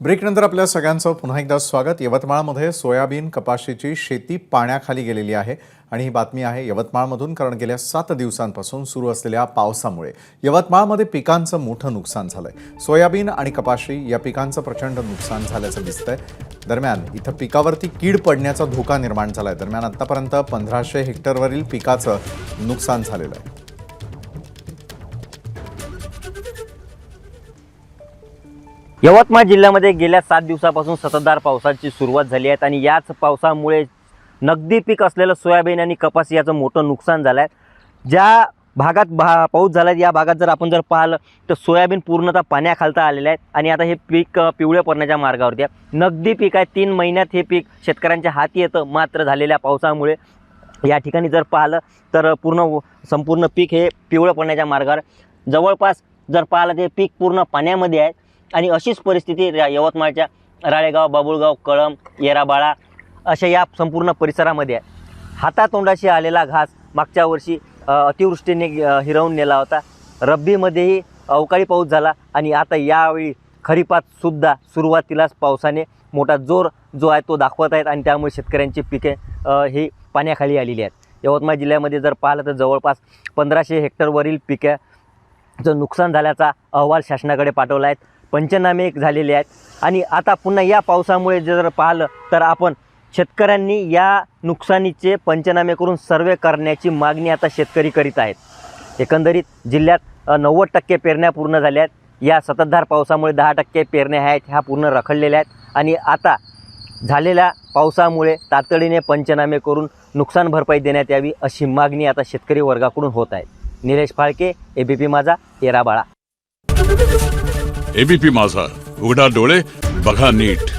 ब्रेकनंतर आपल्या सगळ्यांचं पुन्हा एकदा स्वागत। यवतमाळमध्ये सोयाबीन कपाशीची शेती पाण्याखाली गेलेली आहे आणि ही बातमी आहे यवतमाळमधून, कारण गेल्या 7 दिवसांपासून सुरू असलेल्या पावसामुळे यवतमाळमध्ये पिकांचं मोठं नुकसान झालंय। सोयाबीन आणि कपाशी या पिकांचं प्रचंड नुकसान झाल्याचं दिसतंय। दरम्यान इथं पिकावरती कीड पडण्याचा धोका निर्माण झालाय। दरम्यान आतापर्यंत 1500 हेक्टरवरील पिकाचं नुकसान झालेलं आहे। यवतमाळ जिल्ह्यामध्ये गेल्या 7 दिवसापासून संततधार पावसाची सुरुवात झाली आहे आणि याच पावसामुळे नगदी पीक असलेलं सोयाबीन आणि कपाशी याचं मोठं नुकसान झालं आहे। ज्या भागात पाऊस झाला या भागात जर आपण पाहिलं तर सोयाबीन पूर्णतः पाण्याखालता आलेलं आहे आणि आता हे पीक पिवळे पडण्याच्या मार्गावरती आहे। नगदी पीक आहे, 3 महिन्यात हे पीक शेतकऱ्यांच्या हाती येतं, मात्र झालेल्या पावसामुळे या ठिकाणी जर पाहिलं तर संपूर्ण पीक हे पिवळे पडण्याच्या मार्गावर जवळपास जर पाहिलं ते पीक पूर्ण पाण्यामध्ये आहे आणि अशीच परिस्थिती यवतमाळच्या राळेगाव, बाबुळगाव, कळंब, येराबाळा अशा या संपूर्ण परिसरामध्ये आहे। हातातोंडाशी आलेला घास मागच्या वर्षी अतिवृष्टीने हिरावून नेला होता। रब्बीमध्येही अवकाळी पाऊस झाला आणि आता यावेळी खरीपात सुद्धा सुरुवातीलाच पावसाने मोठा जोर जो आहे तो दाखवत आहेत आणि त्यामुळे शेतकऱ्यांची पिके ही पाण्याखाली आलेली आहेत। यवतमाळ जिल्ह्यामध्ये जर पाहिलं तर जवळपास 1500 हेक्टरवरील पिकाचं नुकसान झाल्याचा अहवाल शासनाकडे पाठवला आहे। पंचनामे झालेले आहेत आणि आता पुन्हा या पावसामुळे जर पाहिलं तर आपण शेतकऱ्यांनी या नुकसानीचे पंचनामे करून सर्वे करण्याची मागणी आता शेतकरी करीत आहेत। एकंदरीत जिल्ह्यात 90% पेरण्या पूर्ण झाल्या आहेत। या संततधार पावसामुळे 10% पेरण्या आहेत ह्या पूर्ण रखडलेल्या आहेत आणि आता झालेल्या पावसामुळे तातडीने पंचनामे करून नुकसान भरपाई देण्यात यावी अशी मागणी आता शेतकरी वर्गाकडून होत आहे। निलेश फाळके, एबीपी माझा, येराबाळा। एबीपी माझा, उघडा डोळे बघा नीट।